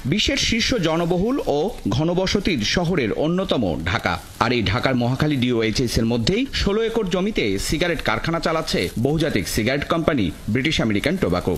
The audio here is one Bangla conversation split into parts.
বিশ্বের শীর্ষ জনবহুল ও ঘনবসতির শহরের অন্যতম ঢাকা। আর এই ঢাকার মহাখালী ডিওএইচএস এর মধ্যেই 16 একর জমিতে সিগারেট কারখানা চালাচ্ছে বহুজাতিক cigarette company British American tobacco.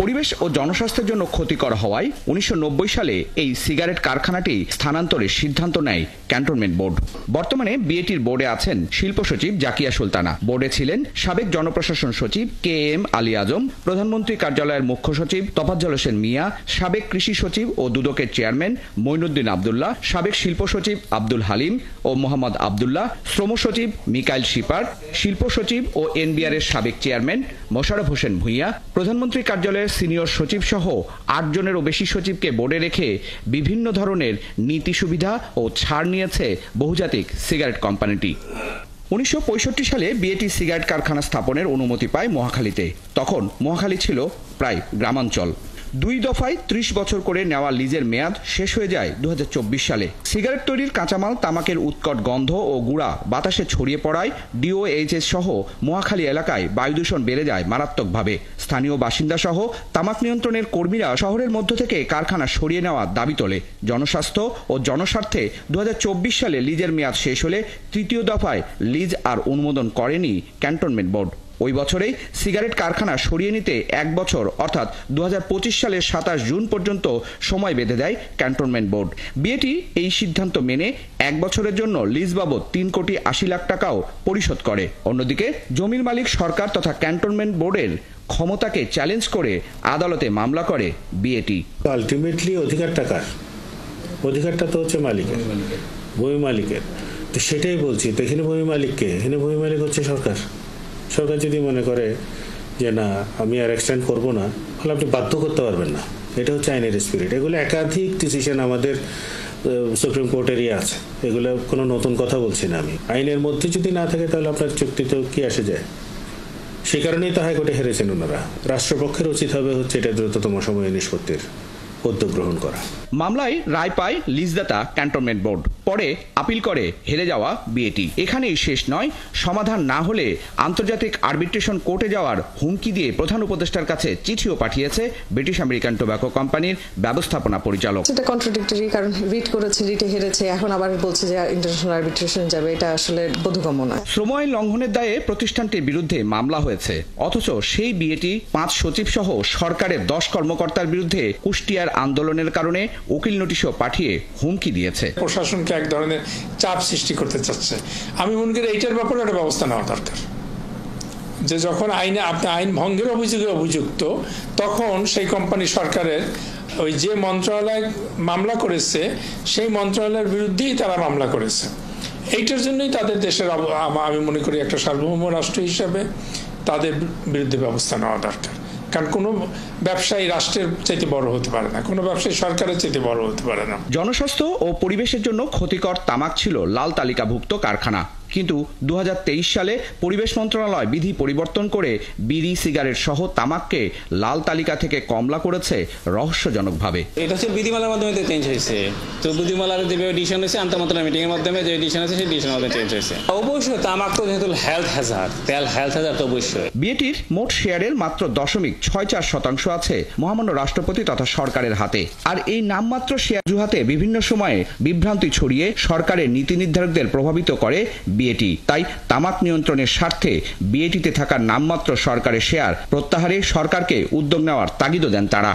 পরিবেশ ও জনস্বাস্থ্যের জন্য ক্ষতিকর হওয়ায় 1990 সালে এই সিগারেট কারখানাটি স্থানান্তরের সিদ্ধান্ত নেয় ক্যান্টনমেন্ট বোর্ড। বর্তমানে বিএটির বোর্ডে আছেন শিল্প সচিব জাকিয়া সুলতানা। বোর্ডে ছিলেন সাবেক জনপ্রশাসন সচিব KM আলী আজম, প্রধানমন্ত্রী কার্যালয়ের মুখ্য সচিব তোফাজ্জল হোসেন মিয়া, সাবেক কৃষি সচিব ও দুদকের চেয়ারম্যান মঈনুদ্দিন আবদুল্লাহ, সাবেক শিল্প সচিব আব্দুল হালিম ও মোহাম্মদ আবদুল্লাহ, শ্রম সচিব মিকাইল শিপার, শিল্প সচিব ও NBR এর সাবেক চেয়ারম্যান মোশাররফ হোসেন ভূঁইয়া, প্রধানমন্ত্রী কার্যালয়ের সিনিয়র সচিব সহ 8 জনেরও বেশি সচিবকে বোর্ডে রেখে বিভিন্ন ধরনের নীতি সুবিধা ও ছাড় নিয়েছে বহুজাতিক সিগারেট কোম্পানিটি। 1965 সালে বিএটি সিগারেট কারখানা স্থাপনের অনুমতি পায় মহাখালীতে। তখন মহাখালী ছিল প্রায় গ্রামাঞ্চল। 2 দফায় 30 বছর করে নেওয়া লিজের মেয়াদ শেষ হয়ে যায় 2024 সালে। সিগারেট তৈরির কাঁচামাল তামাকের উৎকট গন্ধ ও গুড়া বাতাসে ছড়িয়ে পড়ায় ডিওএইচএস সহ মহাখালী এলাকায় বায়ু দূষণ বেড়ে যায় মারাত্মকভাবে। স্থানীয় বাসিন্দা সহ তামাক নিয়ন্ত্রণের কর্মীরা শহরের মধ্য থেকে কারখানা সরিয়ে নেওয়ার দাবি তোলে। জনস্বাস্থ্য ও জনস্বার্থে 2024 সালে লিজের মেয়াদ শেষ হলে 3য় দফায় লিজ আর অনুমোদন করেনি ক্যান্টনমেন্ট বোর্ড। ওই বছরেই সিগারেট কারখানা সরিয়ে নিতে 1 বছর অর্থাৎ 2025 সালের 27 জুন পর্যন্ত সময় বেঁধে দেয় ক্যান্টনমেন্ট বোর্ড। বিএটি এই সিদ্ধান্ত মেনে 1 বছরের জন্য লিজ বাবদ 3 কোটি 80 লাখ টাকাও পরিশোধ করে। অন্যদিকে জমির মালিক সরকার তথা ক্যান্টনমেন্ট বোর্ডের ক্ষমতাকে চ্যালেঞ্জ করে আদালতে মামলা করে বিএটি। আলটিমেটলি অধিকারটা তো হচ্ছে মালিকের, ভূমি মালিকের। তো সেটাই বলছি, তো এখানে ভূমি মালিককে, এখানে ভূমি মালিক হচ্ছে সরকার। সরকার যদি মনে করে যে না আমি আর এক্সটেন্ড করবো না, তাহলে আপনি বাধ্য করতে পারবেন না। এটা হচ্ছে আইনের স্পিরিট। এগুলো একাধিক ডিসিশন আমাদের সুপ্রিম কোর্টেরই আছে, এগুলো কোনো নতুন কথা বলছি না আমি। আইনের মধ্যে যদি না থাকে তাহলে আপনার চুক্তিতে কি আসে যায়? সে কারণেই তো হাইকোর্টে হেরেছেন ওনারা। রাষ্ট্রপক্ষের উচিত হবে হচ্ছে এটা দ্রুততম সময়ে নিষ্পত্তির উদ্যোগ গ্রহণ করা। মামলায় রায় পায় লিজদাতা ক্যান্টনমেন্ট বোর্ড। পরে আপিল করে হেরে যাওয়া বিএটি। এখানেই শেষ নয়, সমাধান না হলে আন্তর্জাতিক আরবিট্রেশন কোর্টে যাওয়ার হুমকি দিয়ে প্রধান উপদেষ্টার কাছে চিঠিও পাঠিয়েছে ব্রিটিশ আমেরিকান টোব্যাকো কোম্পানির ব্যবস্থাপনা পরিচালক। এটা কন্ট্রাডিক্টরি, কারণ রিট করেছে, রিটে হেরেছে, এখন আবার বলছে যে ইন্টারন্যাশনাল আরবিট্রেশন যাবে। এটা আসলে বোধগম্য নয়। শ্রম আইন লঙ্ঘনের দায়ে প্রতিষ্ঠানটির বিরুদ্ধে মামলা হয়েছে, অথচ সেই বিএটি 5 সচিব সহ সরকারের 10 কর্মকর্তার বিরুদ্ধে কুষ্টিয়ার আন্দোলনের কারণে উকিল নোটিশও পাঠিয়ে হুমকি দিয়েছে। প্রশাসনকে এক ধরনের চাপ সৃষ্টি করতে চাচ্ছে। আমি মনে করি এইটার ব্যাপারে একটা ব্যবস্থা নেওয়া দরকার, যে যখন আইনে আপনি আইন ভঙ্গের অভিযোগে অভিযুক্ত, তখন সেই কোম্পানি সরকারের ওই যে মন্ত্রণালয় মামলা করেছে সেই মন্ত্রণালয়ের বিরুদ্ধেই তারা মামলা করেছে। এইটার জন্যই তাদের দেশের, আমি মনে করি একটা সার্বভৌম রাষ্ট্র হিসাবে তাদের বিরুদ্ধে ব্যবস্থা নেওয়া দরকার। কারণ কোনো ব্যবসায়ী রাষ্ট্রের চাইতে বড় হতে পারে না, কোনো ব্যবসায়ী সরকারের চাইতে বড় হতে পারে না। জনস্বাস্থ্য ও পরিবেশের জন্য ক্ষতিকর তামাক ছিল লাল তালিকাভুক্ত কারখানা, কিন্তু 2023 সালে পরিবেশ মন্ত্রণালয় বিধি পরিবর্তন করে বিড়ি, সিগারেট সহ তামাককে লাল তালিকা থেকে কমলা করেছে রহস্যজনকভাবে। এটা হচ্ছে বিধিমালার মাধ্যমে চেঞ্জ হয়েছে। তো বিধিমালার যে ডিসিশন হয়েছে আন্তঃমন্ত্রণালয় মিটিং এর মাধ্যমে যে ডিসিশন আছে সেই ডিসিশনের মাধ্যমে চেঞ্জ হয়েছে। অবশ্যই তামাক তো যেহেতু হেলথ হ্যাজার্ড, তেল হেলথ হ্যাজার্ড তো অবশ্যই। বিএটির মোট শেয়ারের মাত্র 0.64% আছে মহামান্য রাষ্ট্রপতি তথা সরকারের হাতে। আর এই নামমাত্র শেয়ার জুহাতে বিভিন্ন সময়ে বিভ্রান্তি ছড়িয়ে সরকারের নীতি নির্ধারকদের প্রভাবিত করে বিএটি। তাই তামাক নিয়ন্ত্রণের স্বার্থে বিএটিতে থাকা নামমাত্র সরকারের শেয়ার প্রত্যাহারে সরকারকে উদ্যোগ নেওয়ার তাগিদও দেন তারা।